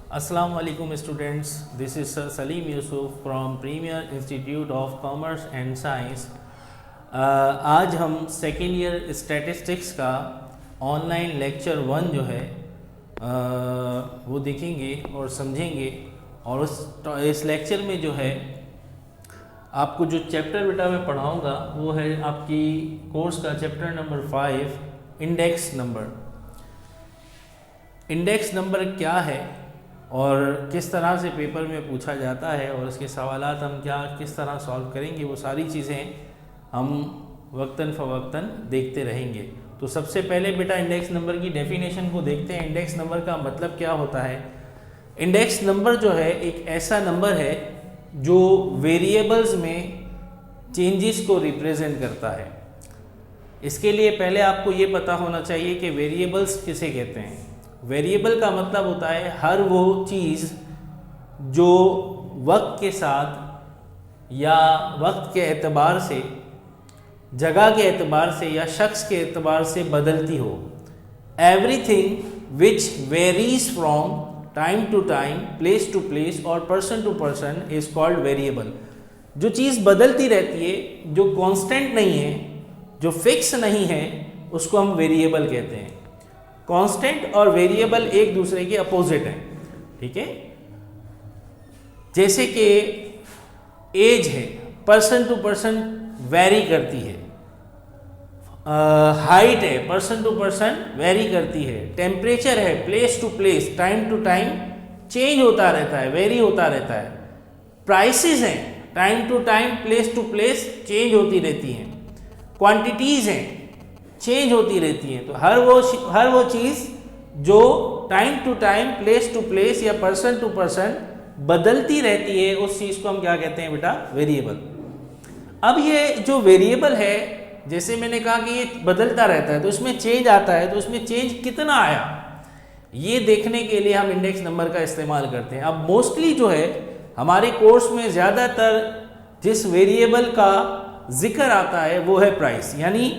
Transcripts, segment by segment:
अस्सलाम वालेकुम students, this is sir Salim Yusuf from premier institute of commerce and science. आज हम सेकेंड ईयर स्टैटिस्टिक्स का ऑनलाइन लेक्चर 1 जो है वो देखेंगे और समझेंगे। और इस लेक्चर में जो है आपको जो चैप्टर बेटा मैं पढ़ाऊँगा वो है आपकी कोर्स का chapter number 5 index number. Index number क्या है और किस तरह से पेपर में पूछा जाता है और इसके सवालात हम किस तरह सॉल्व करेंगे, वो सारी चीज़ें हम वक्तन फ़वक्तन देखते रहेंगे। तो सबसे पहले बेटा इंडेक्स नंबर की डेफिनेशन को देखते हैं। इंडेक्स नंबर का मतलब क्या होता है? इंडेक्स नंबर जो है एक ऐसा नंबर है जो वेरिएबल्स में चेंजेस को रिप्रेजेंट करता है। इसके लिए पहले आपको ये पता होना चाहिए कि वेरिएबल्स किसे कहते हैं। वेरिएबल का मतलब होता है हर वो चीज़ जो वक्त के साथ या वक्त के एतबार से, जगह के एतबार से या शख्स के एतबार से बदलती हो। Everything which varies from time to time, place to place और person to person is called variable. जो चीज़ बदलती रहती है, जो कांस्टेंट नहीं है, जो फिक्स नहीं है, उसको हम वेरिएबल कहते हैं। कांस्टेंट और वेरिएबल एक दूसरे के अपोजिट हैं, ठीक है। जैसे कि एज है, पर्सन टू पर्सन वेरी करती है। हाइट है, पर्सन टू पर्सन वेरी करती है। टेम्परेचर है, place to place, time to time change होता रहता है, वेरी होता रहता है। प्राइसेस हैं, time to time, place to place change होती रहती हैं। क्वांटिटीज़ हैं, चेंज होती रहती हैं। तो हर वो चीज़ जो time to time, place to place या पर्सन टू पर्सन बदलती रहती है, उस चीज़ को हम क्या कहते हैं बेटा? वेरिएबल। अब ये जो वेरिएबल है, जैसे मैंने कहा कि ये बदलता रहता है, तो इसमें चेंज आता है। तो उसमें चेंज कितना आया, ये देखने के लिए हम इंडेक्स नंबर का इस्तेमाल करते हैं। अब मोस्टली जो है हमारे कोर्स में ज़्यादातर जिस वेरिएबल का जिक्र आता है वो है प्राइस। यानी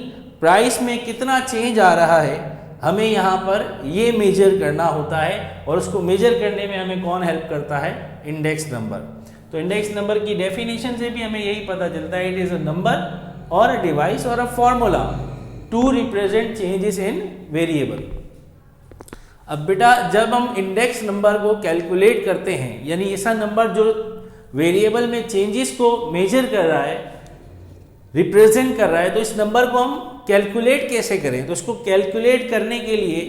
प्राइस में कितना चेंज आ रहा है, हमें यहाँ पर ये मेजर करना होता है। और उसको मेजर करने में हमें कौन हेल्प करता है? Index number. तो इंडेक्स नंबर की डेफिनेशन से भी हमें यही पता चलता है, इट इज़ अ नंबर और अ डिवाइस और a formula to represent changes in variable. अब बेटा जब हम इंडेक्स नंबर को कैलकुलेट करते हैं, यानी ऐसा नंबर जो वेरिएबल में चेंजेस को मेजर कर रहा है, रिप्रेजेंट कर रहा है, तो इस नंबर को हम कैलकुलेट कैसे करें? तो उसको कैलकुलेट करने के लिए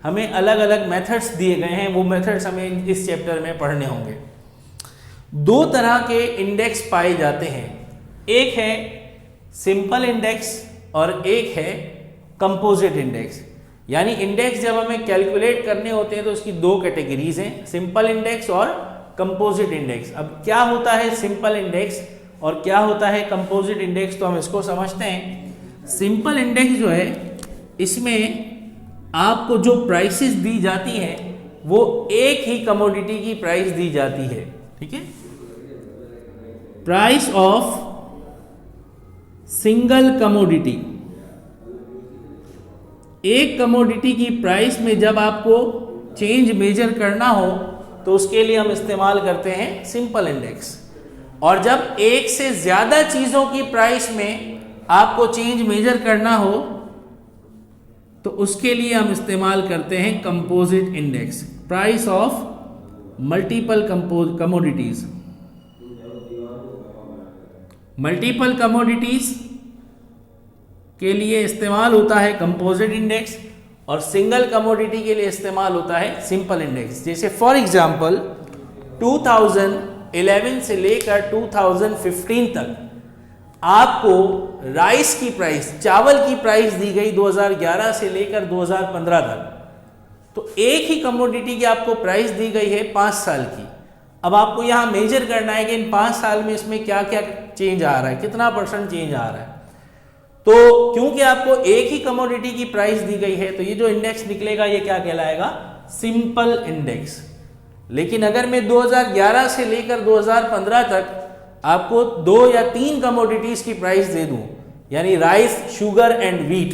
हमें अलग अलग मेथड्स दिए गए हैं। वो मेथड्स हमें इस चैप्टर में पढ़ने होंगे। दो तरह के इंडेक्स पाए जाते हैं, एक है सिंपल इंडेक्स और एक है कंपोजिट इंडेक्स। यानी इंडेक्स जब हमें कैलकुलेट करने होते हैं तो उसकी दो कैटेगरीज हैं, सिंपल इंडेक्स और कंपोजिट इंडेक्स। अब क्या होता है सिंपल इंडेक्स और क्या होता है कंपोजिट इंडेक्स, तो हम इसको समझते हैं। सिंपल इंडेक्स जो है, इसमें आपको जो प्राइसेस दी जाती हैं वो एक ही कमोडिटी की प्राइस दी जाती है, ठीक है। प्राइस ऑफ सिंगल कमोडिटी, एक कमोडिटी की प्राइस में जब आपको चेंज मेजर करना हो तो उसके लिए हम इस्तेमाल करते हैं सिंपल इंडेक्स। और जब एक से ज्यादा चीजों की प्राइस में आपको चेंज मेजर करना हो तो उसके लिए हम इस्तेमाल करते हैं composite index. Price of multiple commodities, multiple commodities के लिए इस्तेमाल होता है कंपोजिट इंडेक्स और सिंगल कमोडिटी के लिए इस्तेमाल होता है सिंपल इंडेक्स। जैसे फॉर एग्जांपल 2011 से लेकर 2015 तक आपको राइस की प्राइस, चावल की प्राइस दी गई 2011 से लेकर 2015 तक। तो एक ही कमोडिटी की आपको प्राइस दी गई है 5 साल की। अब आपको यहाँ मेजर करना है कि इन 5 साल में इसमें क्या क्या चेंज आ रहा है, कितना % चेंज आ रहा है। तो क्योंकि आपको एक ही कमोडिटी की प्राइस दी गई है तो ये जो इंडेक्स निकलेगा ये क्या कहलाएगा? Simple index. लेकिन अगर मैं 2011 से लेकर 2015 तक आपको 2 या 3 कमोडिटीज की प्राइस दे दूं, यानी राइस, शुगर एंड व्हीट,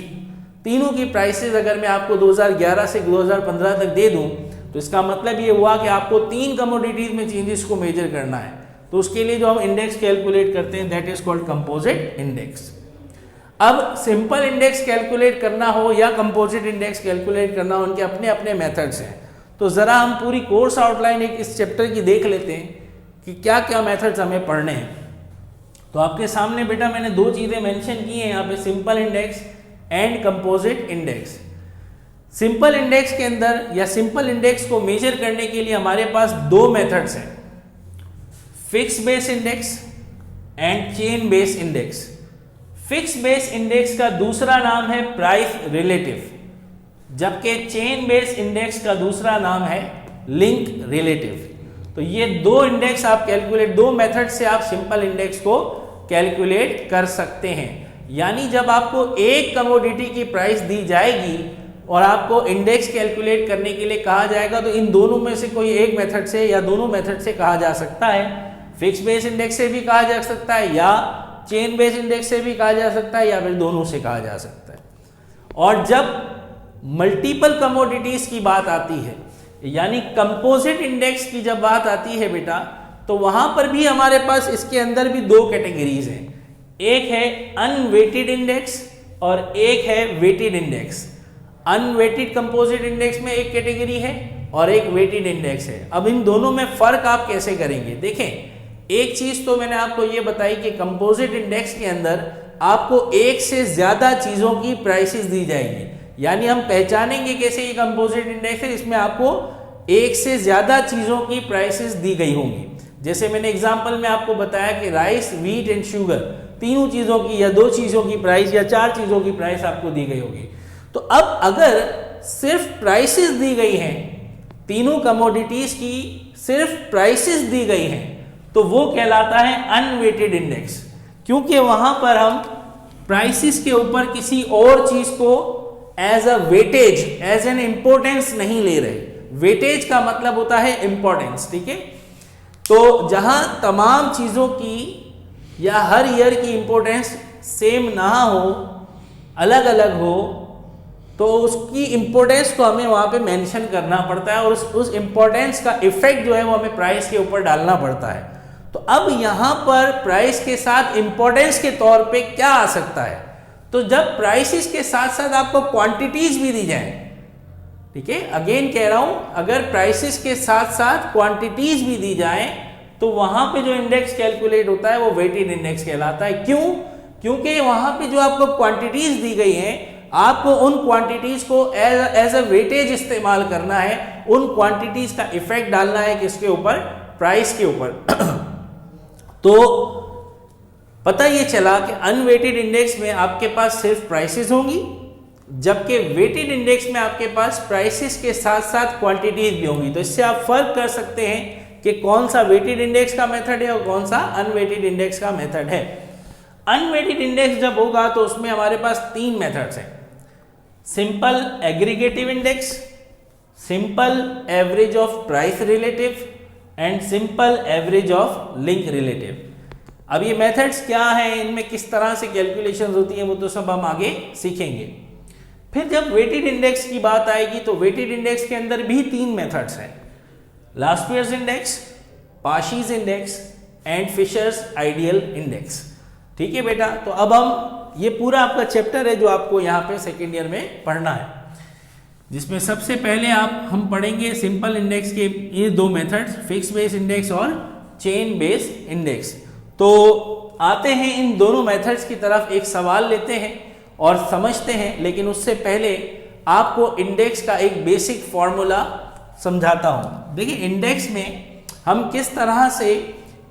तीनों की प्राइसेस अगर मैं आपको 2011 से 2015 तक दे दूं तो इसका मतलब ये हुआ कि आपको 3 कमोडिटीज में चेंजेस को मेजर करना है, तो उसके लिए जो हम इंडेक्स कैलकुलेट करते हैं that is called composite index. अब सिंपल इंडेक्स कैलकुलेट करना हो या कंपोजिट इंडेक्स कैलकुलेट करना हो, उनके अपने अपने मेथड्स हैं। तो ज़रा हम पूरी कोर्स आउटलाइन एक इस चैप्टर की देख लेते हैं कि क्या क्या मेथड्स हमें पढ़ने हैं। तो आपके सामने बेटा मैंने 2 चीज़ें मेंशन की हैं यहाँ पे, simple index and composite index. Simple index के अंदर या सिंपल इंडेक्स को मेजर करने के लिए हमारे पास 2 मेथड्स हैं, fix base index and chain base index. Fix base index का दूसरा नाम है प्राइस रिलेटिव, जबकि चेन बेस इंडेक्स का दूसरा नाम है लिंक रिलेटिव। तो ये 2 इंडेक्स आप कैलकुलेट, 2 मेथड से आप सिंपल इंडेक्स को कैलकुलेट कर सकते हैं। यानी जब आपको एक कमोडिटी की प्राइस दी जाएगी और आपको इंडेक्स कैलकुलेट करने के लिए कहा जाएगा, तो इन दोनों में से कोई एक मेथड से या दोनों मेथड से कहा जा सकता है। फिक्स बेस इंडेक्स से भी कहा जा सकता है या चेन बेस इंडेक्स से भी कहा जा सकता है या फिर दोनों से कहा जा सकता है। और जब मल्टीपल कमोडिटीज की बात आती है, यानी कंपोजिट इंडेक्स की जब बात आती है बेटा, तो वहां पर भी हमारे पास इसके अंदर भी 2 कैटेगरीज हैं, एक है अनवेटेड इंडेक्स और एक है weighted index. Unweighted composite index में एक कैटेगरी है और एक वेटेड इंडेक्स है। अब इन दोनों में फर्क आप कैसे करेंगे, देखें। एक चीज तो मैंने आपको ये बताई कि कंपोजिट इंडेक्स के अंदर आपको एक से ज्यादा चीजों की प्राइसेस दी जाएगी, यानी हम पहचानेंगे कैसे ये कंपोजिट इंडेक्स है, इसमें आपको एक से ज्यादा चीजों की प्राइसेस दी गई होंगी। जैसे मैंने एग्जांपल में आपको बताया कि राइस, व्हीट एंड शुगर, तीनों चीजों की या 2 चीजों की प्राइस या 4 चीजों की प्राइस आपको दी गई होगी। तो अब अगर सिर्फ प्राइसेस दी गई हैं, तीनों कमोडिटीज की सिर्फ प्राइसेस दी गई हैं, तो वो कहलाता है अनवेटेड इंडेक्स, क्योंकि वहां पर हम प्राइसेस के ऊपर किसी और चीज को as a weightage, as an importance नहीं ले रहे। वेटेज का मतलब होता है इंपॉर्टेंस, ठीक है। तो जहां तमाम चीजों की या हर ईयर की इंपॉर्टेंस सेम ना हो, अलग अलग हो, तो उसकी इंपॉर्टेंस को हमें वहां पे मेंशन करना पड़ता है और उस इंपॉर्टेंस का इफेक्ट जो है वो हमें प्राइस के ऊपर डालना पड़ता है। तो अब यहां पर प्राइस के साथ इंपॉर्टेंस के तौर पे क्या आ सकता है, तो जब प्राइसेस के साथ साथ आपको क्वांटिटीज भी दी जाए, ठीक है, अगेन कह रहा हूं, अगर प्राइसेस के साथ साथ क्वांटिटीज भी दी जाए तो वहां पे जो इंडेक्स कैलकुलेट होता है वो वेटेड इंडेक्स कहलाता है। क्यों? क्योंकि वहां पे जो आपको क्वांटिटीज दी गई हैं, आपको उन क्वांटिटीज को एज अ वेटेज इस्तेमाल करना है, उन क्वांटिटीज का इफेक्ट डालना है किसके ऊपर, प्राइस के ऊपर। तो पता ये चला कि अनवेटेड इंडेक्स में आपके पास सिर्फ प्राइसेस होंगी, जबकि वेटेड इंडेक्स में आपके पास प्राइसेस के साथ साथ क्वांटिटीज भी होंगी। तो इससे आप फर्क कर सकते हैं कि कौन सा वेटेड इंडेक्स का मेथड है और कौन सा अनवेटेड इंडेक्स का मेथड है। अनवेटेड इंडेक्स जब होगा तो उसमें हमारे पास 3 मेथड्स हैं, simple aggregative index, simple average of price relative and simple average of link relative. अब ये मेथड्स क्या हैं, इनमें किस तरह से कैलकुलेशंस होती हैं, वो तो सब हम आगे सीखेंगे। फिर जब वेटेड इंडेक्स की बात आएगी तो वेटेड इंडेक्स के अंदर भी 3 मेथड्स हैं, Laspeyres index, Paasche's index and Fisher's ideal index. ठीक है बेटा, तो अब हम ये पूरा आपका चैप्टर है जो आपको यहाँ पे सेकेंड ईयर में पढ़ना है, जिसमें सबसे पहले हम पढ़ेंगे सिंपल इंडेक्स के ये 2 मेथड्स, फिक्स बेस इंडेक्स और चेन बेस इंडेक्स। तो आते हैं इन दोनों मेथड्स की तरफ, एक सवाल लेते हैं और समझते हैं, लेकिन उससे पहले आपको इंडेक्स का एक बेसिक फॉर्मूला समझाता हूं। देखिए इंडेक्स में हम किस तरह से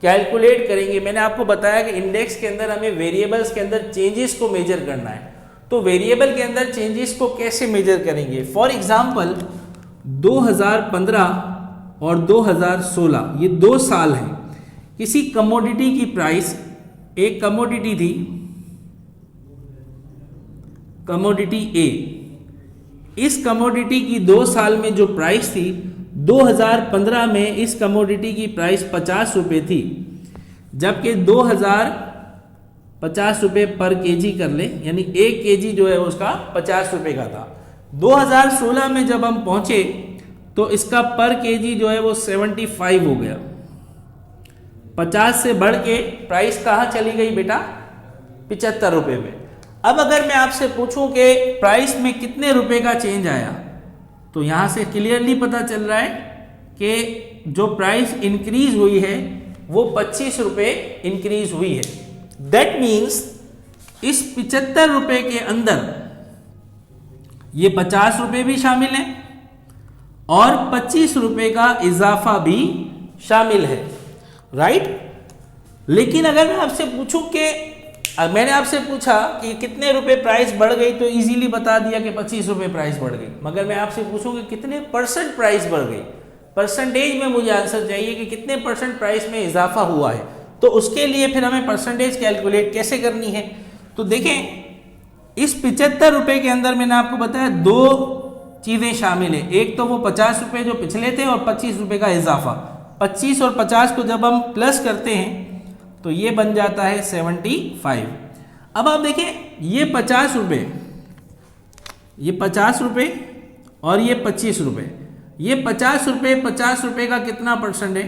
कैलकुलेट करेंगे। मैंने आपको बताया कि इंडेक्स के अंदर हमें वेरिएबल्स के अंदर चेंजेस को मेजर करना है, तो वेरिएबल के अंदर चेंजेस को कैसे मेजर करेंगे। फॉर एग्जांपल 2015 और 2016 ये 2 साल हैं। किसी कमोडिटी की प्राइस, एक कमोडिटी थी कमोडिटी ए, इस कमोडिटी की 2 साल में जो प्राइस थी, 2015 में इस कमोडिटी की प्राइस 50 रुपये थी, जबकि 2050 रुपये पर केजी कर ले, यानी 1 केजी जो है उसका 50 रुपये का था। 2016 में जब हम पहुंचे तो इसका पर केजी जो है वो 75 हो गया। 50 से बढ़ के प्राइस कहाँ चली गई बेटा? 75 रुपये में। अब अगर मैं आपसे पूछूं कि प्राइस में कितने रुपए का चेंज आया, तो यहां से क्लियरली पता चल रहा है कि जो प्राइस इंक्रीज हुई है वो 25 रुपये इंक्रीज हुई है। दैट मीन्स इस 75 रुपये के अंदर ये 50 रुपये भी शामिल है और 25 रुपये का इजाफा भी शामिल है, राइट। लेकिन अगर मैं आपसे पूछूं कि मैंने आपसे पूछा कि कितने रुपए प्राइस बढ़ गई, तो इजीली बता दिया कि 25 रुपये प्राइस बढ़ गई। मगर मैं आपसे पूछूं कि कितने परसेंट प्राइस बढ़ गई, परसेंटेज में मुझे आंसर चाहिए कि कितने परसेंट प्राइस में इजाफा हुआ है। तो उसके लिए फिर हमें परसेंटेज कैलकुलेट कैसे करनी है। तो देखें, इस 75 रुपये के अंदर मैंने आपको बताया दो चीज़ें शामिल है। एक तो वो 50 रुपये जो पिछले थे और 25 रुपये का इजाफा। 25 और 50 को जब हम प्लस करते हैं तो ये बन जाता है 75। अब आप देखें, ये 50 रुपये, ये 50 रुपये और ये 25 रुपये, ये 50 रुपये का कितना परसेंट है?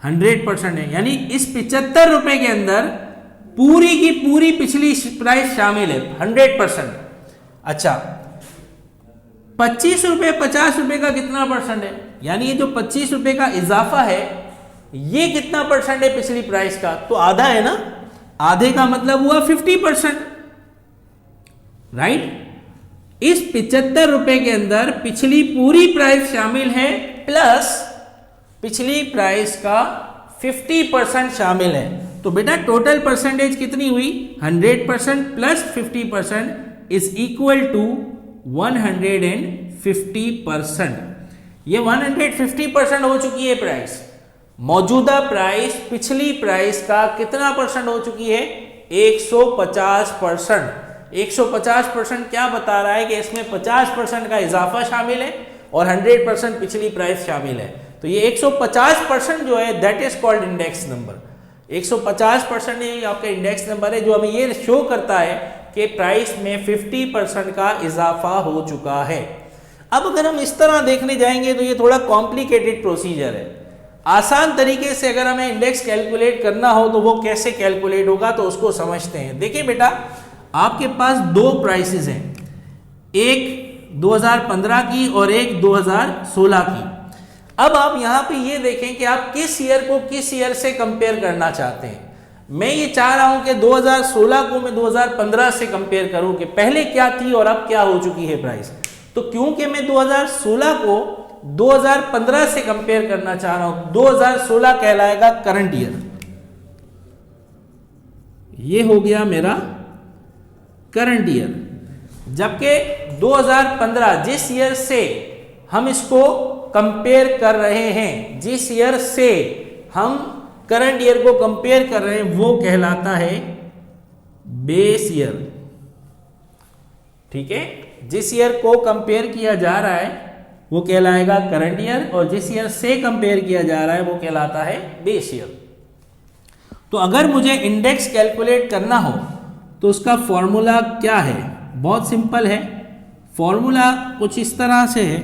100% है। यानी इस 75 रुपये के अंदर पूरी की पूरी पिछली प्राइस शामिल है, 100%। अच्छा, 25 रुपये 50 रुपये का कितना परसेंट है? यानी ये जो 25 रुपये का इजाफा है ये कितना परसेंट है पिछली प्राइस का? तो आधा है ना। आधे का मतलब हुआ 50%, राइट। इस 75 रुपये के अंदर पिछली पूरी प्राइस शामिल है प्लस पिछली प्राइस का 50% शामिल है। तो बेटा टोटल परसेंटेज कितनी हुई? 100% प्लस 50% इज इक्वल टू 150%। ये 150% हो चुकी है प्राइस। मौजूदा प्राइस पिछली प्राइस का कितना परसेंट हो चुकी है? 150%। 150% क्या बता रहा है कि इसमें 50% का इजाफा शामिल है और 100% पिछली प्राइस शामिल है। तो ये 150% जो है that is called index number. 150% ये आपका इंडेक्स नंबर है जो हमें ये शो करता है कि प्राइस में 50% का इजाफा हो चुका है। अब अगर हम इस तरह देखने जाएंगे तो ये थोड़ा कॉम्प्लिकेटेड प्रोसीजर है। आसान तरीके से अगर हमें इंडेक्स कैलकुलेट करना हो तो वो कैसे कैलकुलेट होगा, तो उसको समझते हैं। देखिए बेटा, आपके पास दो प्राइसेस हैं, एक 2015 की और एक 2016 की। अब आप यहां पे ये देखें कि आप किस ईयर को किस ईयर से कंपेयर करना चाहते हैं। मैं ये चाह रहा हूं कि 2016 को मैं 2015 से कंपेयर करूं कि पहले क्या थी और अब क्या हो चुकी है प्राइस। तो क्योंकि मैं 2016 को 2015 से कंपेयर करना चाह रहा हूं, 2016 कहलाएगा करंट ईयर। ये हो गया मेरा करंट ईयर। जबकि 2015 जिस ईयर से हम इसको कंपेयर कर रहे हैं, जिस ईयर से हम करंट ईयर को कंपेयर कर रहे हैं, वो कहलाता है बेस ईयर। ठीक है, जिस ईयर को कंपेयर किया जा रहा है वो कहलाएगा करंट ईयर और जिस ईयर से कंपेयर किया जा रहा है वो कहलाता है बेस ईयर। तो अगर मुझे इंडेक्स कैलकुलेट करना हो तो उसका फॉर्मूला क्या है? बहुत सिंपल है। फॉर्मूला कुछ इस तरह से है,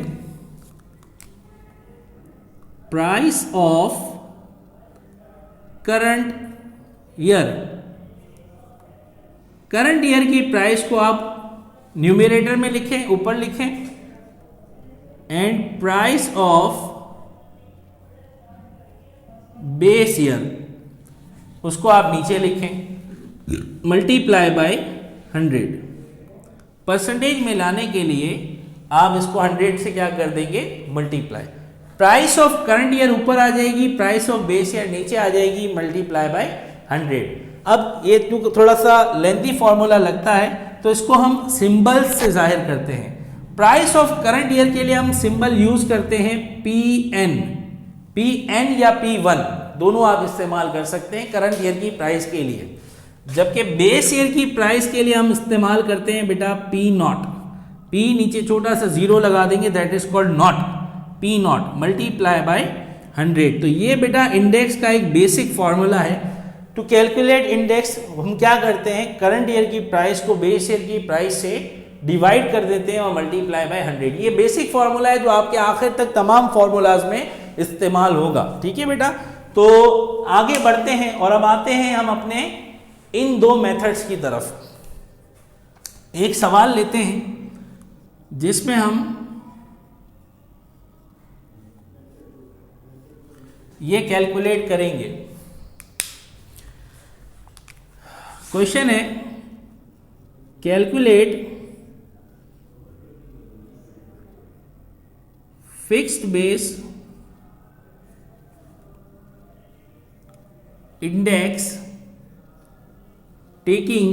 price of current year. Current year की प्राइस को आप न्यूमरेटर में लिखें, ऊपर लिखें, and price of base year उसको आप नीचे लिखें, मल्टीप्लाई बाय 100। परसेंटेज में लाने के लिए आप इसको 100 से क्या कर देंगे? Multiply. Price of current year ऊपर आ जाएगी, प्राइस ऑफ बेस ईयर नीचे आ जाएगी, मल्टीप्लाई बाय 100। अब ये थोड़ा सा लेंथी फॉर्मूला लगता है तो इसको हम सिंबल्स से जाहिर करते हैं। प्राइस ऑफ करंट ईयर के लिए हम सिंबल यूज करते हैं PN या P1, दोनों आप इस्तेमाल कर सकते हैं करंट ईयर की प्राइस के लिए। जबकि बेस ईयर की प्राइस के लिए हम इस्तेमाल करते हैं बेटा P0। P नीचे छोटा सा जीरो लगा देंगे, that is called not, P0 multiply by 100। तो ये बेटा इंडेक्स का एक बेसिक फॉर्मूला है। टू कैलकुलेट इंडेक्स हम क्या करते हैं? करंट ईयर की प्राइस को बेस ईयर की प्राइस से डिवाइड कर देते हैं और मल्टीप्लाई बाय 100। ये बेसिक फॉर्मूला है जो आपके आखिर तक तमाम फॉर्मूलाज में इस्तेमाल होगा। ठीक है बेटा, तो आगे बढ़ते हैं और अब आते हैं हम अपने इन दो मेथड्स की तरफ। एक सवाल लेते हैं जिसमें हम ये कैलकुलेट करेंगे। क्वेश्चन है calculate fixed base index taking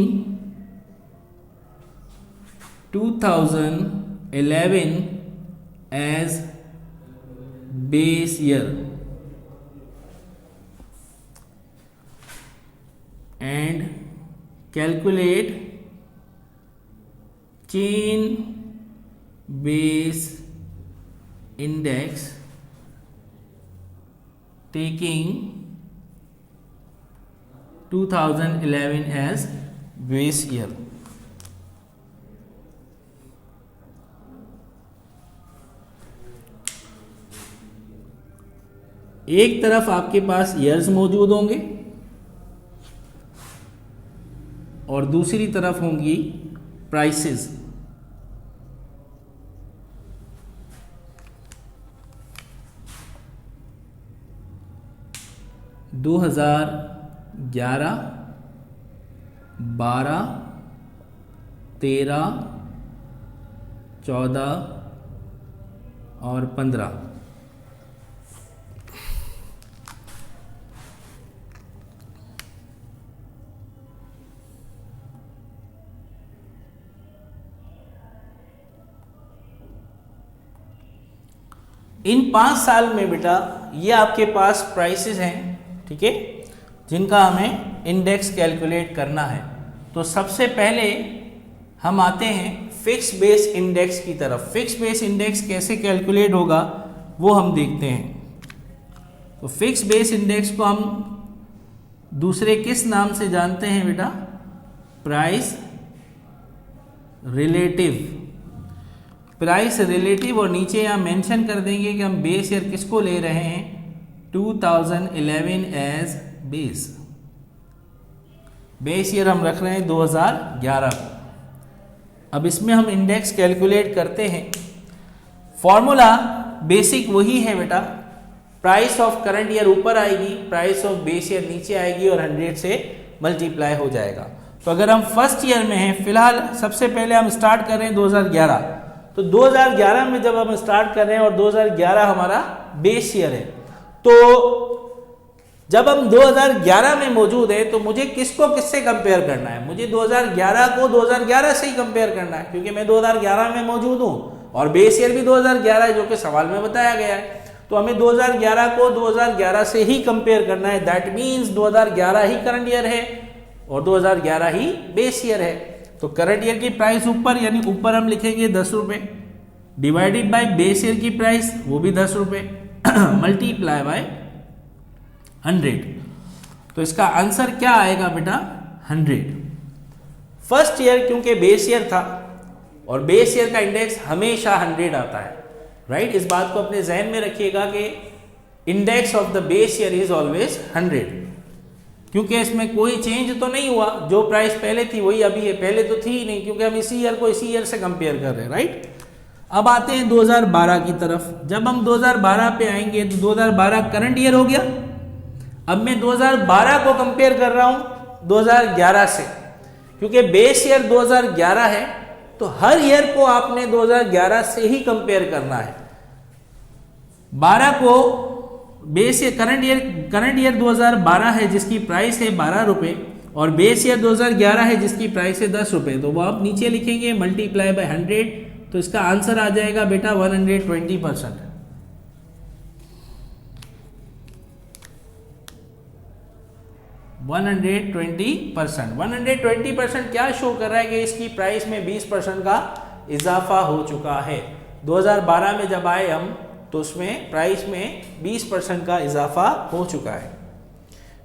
2011 as base year and calculate chain base index taking 2011 as base year। एक तरफ आपके पास ईयर्स मौजूद होंगे और दूसरी तरफ होंगी प्राइसेस। दो 11, 12, 13, 14 और 15। इन 5 साल में बेटा ये आपके पास प्राइसेस हैं, ठीक है, जिनका हमें इंडेक्स कैलकुलेट करना है। तो सबसे पहले हम आते हैं फिक्स बेस इंडेक्स की तरफ। फिक्स बेस इंडेक्स कैसे कैलकुलेट होगा वो हम देखते हैं। तो फिक्स बेस इंडेक्स को हम दूसरे किस नाम से जानते हैं बेटा? Price relative. प्राइस रिलेटिव, और नीचे यहाँ मेंशन कर देंगे कि हम बेस ईयर किसको ले रहे हैं, 2011 एज बेस। बेस ईयर हम रख रहे हैं 2011 को। अब इसमें हम इंडेक्स कैलकुलेट करते हैं। फॉर्मूला बेसिक वही है बेटा, प्राइस ऑफ करंट ईयर ऊपर आएगी, प्राइस ऑफ बेस ईयर नीचे आएगी और 100 से मल्टीप्लाई हो जाएगा। तो अगर हम फर्स्ट ईयर में हैं, फिलहाल सबसे पहले हम स्टार्ट कर रहे हैं 2011, तो 2011 में जब हम स्टार्ट कर रहे हैं और 2011 हमारा बेस ईयर है, तो जब हम 2011 में मौजूद है तो मुझे किसको किससे कंपेयर करना है? मुझे 2011 को 2011 से ही कंपेयर करना है, क्योंकि मैं 2011 में मौजूद हूं और बेस ईयर भी 2011 है, जो कि सवाल में बताया गया है। तो हमें 2011 को 2011 से ही कंपेयर करना है। That means 2011 he current year है और 2011 ही बेस ईयर है। तो करंट ईयर की प्राइस ऊपर, यानी ऊपर हम लिखेंगे 10 रुपये, डिवाइडेड बाय बेस ईयर की प्राइस वो भी 10 रुपये, मल्टीप्लाई बाय 100। तो इसका आंसर क्या आएगा बेटा? 100। फर्स्ट ईयर क्योंकि बेस ईयर था और बेस ईयर का इंडेक्स हमेशा 100 आता है, राइट? इस बात को अपने जहन में रखिएगा कि index of the base year is always 100, क्योंकि इसमें कोई चेंज तो नहीं हुआ। जो प्राइस पहले थी वही अभी है, पहले तो थी ही नहीं, क्योंकि हम इसी ईयर को इसी ईयर से कंपेयर कर रहे हैं, राइट? अब आते हैं 2012 की तरफ। जब हम 2012 पे आएंगे तो 2012 करंट ईयर हो गया। अब मैं 2012 को कंपेयर कर रहा हूं 2011 से, क्योंकि बेस ईयर 2011 है, तो हर ईयर को आपने 2011 से ही कंपेयर करना है। 12 को बेस ईयर, करंट ईयर 2012 है जिसकी प्राइस है 12 रुपये, और बेस ईयर 2011 है जिसकी प्राइस है 10 रुपये। तो वो आप नीचे लिखेंगे मल्टीप्लाई बाय 100, तो इसका आंसर आ जाएगा बेटा 120%। 120% क्या शो कर रहा है कि इसकी प्राइस में 20% का इजाफा हो चुका है। 2012 में जब आए हम तो उसमें प्राइस में 20% का इजाफा हो चुका है।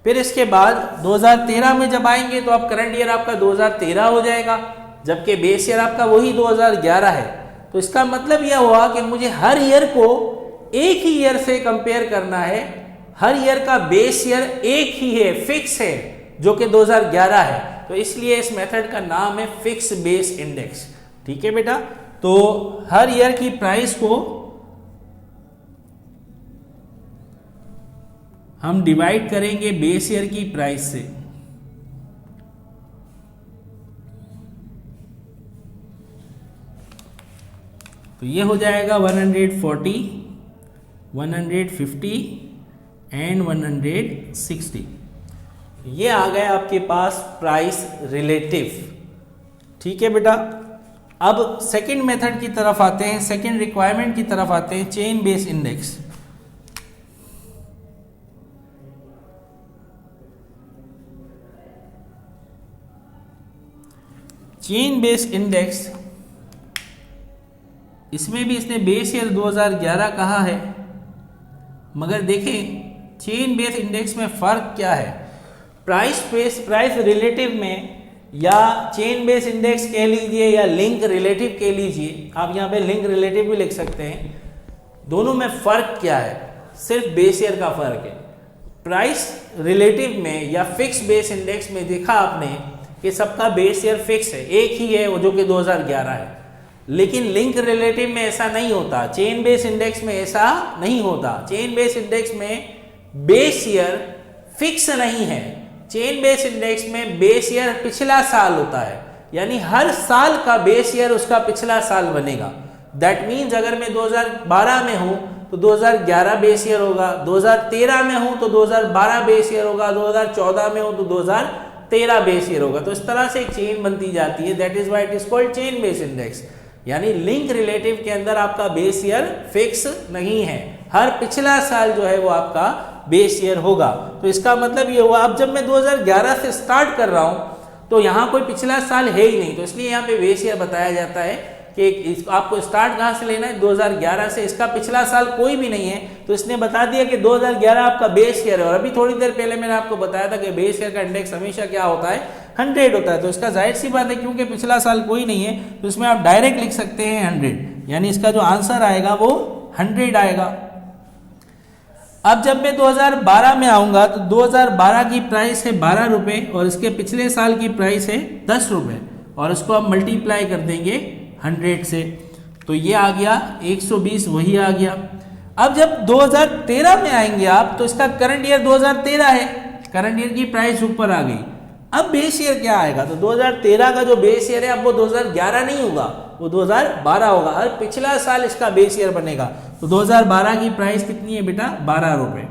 फिर इसके बाद 2013 में जब आएंगे तो अब करंट ईयर आपका 2013 हो जाएगा, जबकि बेस ईयर आपका वही 2011 है। तो इसका मतलब यह हुआ कि मुझे हर ईयर को एक ही ईयर से कंपेयर करना है, हर ईयर का बेस ईयर एक ही है, फिक्स है, जो कि 2011 है। तो इसलिए इस मेथड का नाम है फिक्स बेस इंडेक्स। ठीक है बेटा, तो हर ईयर की प्राइस को हम डिवाइड करेंगे बेस ईयर की प्राइस से। तो ये हो जाएगा 140, 150 एंड 160। ये आ गए आपके पास प्राइस रिलेटिव। ठीक है बेटा, अब सेकंड मेथड की तरफ आते हैं, सेकंड रिक्वायरमेंट की तरफ आते हैं, chain base index. Chain base index, इसमें भी इसने बेस ईयर 2011 कहा है, मगर देखें चेन बेस इंडेक्स में फ़र्क क्या है। प्राइस रिलेटिव में या चेन बेस इंडेक्स कह लीजिए या लिंक रिलेटिव कह लीजिए, आप यहाँ पे लिंक रिलेटिव भी लिख सकते हैं, दोनों में फ़र्क क्या है? सिर्फ बेस ईयर का फ़र्क है। प्राइस रिलेटिव में या फिक्स बेस इंडेक्स में देखा आपने कि सबका बेस ईयर फिक्स है, एक ही है, वो जो कि 2011 है। लेकिन लिंक रिलेटिव में ऐसा नहीं होता, चेन बेस इंडेक्स में ऐसा नहीं होता। चेन बेस इंडेक्स में बेस ईयर फिक्स नहीं है। चेन बेस इंडेक्स में बेस ईयर पिछला साल होता है, यानी हर साल का बेस ईयर उसका पिछला साल बनेगा। दैट मीन्स अगर मैं 2012 में हूं तो 2011 बेस ईयर होगा, 2013 में हूं तो 2012 बेस ईयर होगा, 2014 में हूं तो 2013 बेस ईयर होगा। तो इस तरह से एक चेन बनती जाती है। That is why it is called chain base index. यानी लिंक रिलेटिव के अंदर आपका बेस ईयर फिक्स नहीं है, हर पिछला साल जो है वो आपका बेस ईयर होगा। तो इसका मतलब ये हुआ, अब जब मैं 2011 से स्टार्ट कर रहा हूं तो यहाँ कोई पिछला साल है ही नहीं, तो इसलिए यहाँ पे बेस ईयर बताया जाता है कि आपको स्टार्ट कहाँ से लेना है, 2011 से। इसका पिछला साल कोई भी नहीं है, तो इसने बता दिया कि 2011 आपका बेस ईयर है। और अभी थोड़ी देर पहले मैंने आपको बताया था कि बेस ईयर का इंडेक्स हमेशा क्या होता है, 100 होता है। तो इसका जाहिर सी बात है, क्योंकि पिछला साल कोई नहीं है, तो इसमें आप डायरेक्ट लिख सकते हैं 100, यानी इसका जो आंसर आएगा वो 100 आएगा। अब जब मैं 2012 में आऊंगा तो 2012 की प्राइस है 12 रुपये और इसके पिछले साल की प्राइस है 10 रुपये, और इसको आप मल्टीप्लाई कर देंगे 100 से, तो ये आ गया 120, वही आ गया। अब जब 2013 में आएंगे आप तो इसका करंट ईयर 2013 है, करंट ईयर की प्राइस ऊपर आ गई। अब बेस ईयर क्या आएगा, तो 2013 का जो बेस ईयर है अब वो 2011 नहीं होगा, वो 2012 होगा। हर पिछला साल इसका बेस ईयर बनेगा। तो 2012 की प्राइस कितनी है बेटा, 12 रुपये।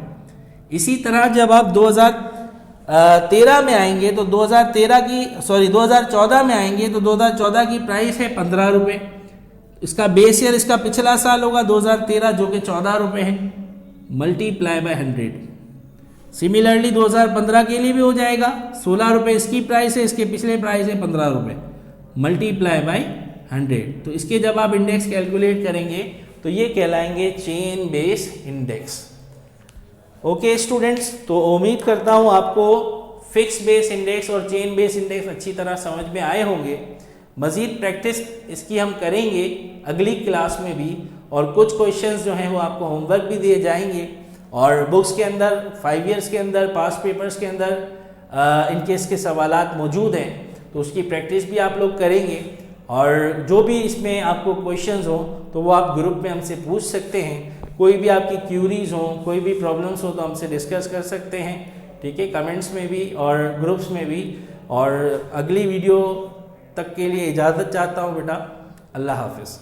इसी तरह जब आप 2013 में आएंगे तो 2014 में आएंगे तो 2014 की प्राइस है 15 रुपये। इसका बेस ईयर इसका पिछला साल होगा 2013, जो कि 14 रुपये है, मल्टीप्लाई बाय 100। सिमिलरली 2015 के लिए भी हो जाएगा, 16 रुपये इसकी प्राइस है, इसके पिछले प्राइस है 15 रुपये, मल्टीप्लाई बाय 100। तो इसके जब आप इंडेक्स कैलकुलेट करेंगे तो ये कहलाएंगे chain base index. Okay students, तो उम्मीद करता हूँ आपको फिक्स बेस इंडेक्स और चेन बेस इंडेक्स अच्छी तरह समझ में आए होंगे। मज़ीद प्रैक्टिस इसकी हम करेंगे अगली क्लास में भी, और कुछ क्वेश्चंस जो हैं वो आपको होमवर्क भी दिए जाएंगे, और बुक्स के अंदर 5 ईयर्स के अंदर पास्ट पेपर्स के अंदर इनके इसके सवालात मौजूद हैं, तो उसकी प्रैक्टिस भी आप लोग करेंगे। और जो भी इसमें आपको क्वेश्चंस हो तो वो आप ग्रुप में हमसे पूछ सकते हैं। कोई भी आपकी क्यूरीज हो, कोई भी प्रॉब्लम्स हो तो हमसे डिस्कस कर सकते हैं, ठीक है, कमेंट्स में भी और ग्रुप्स में भी। और अगली वीडियो तक के लिए इजाज़त चाहता हूँ बेटा, अल्लाह हाफिज़।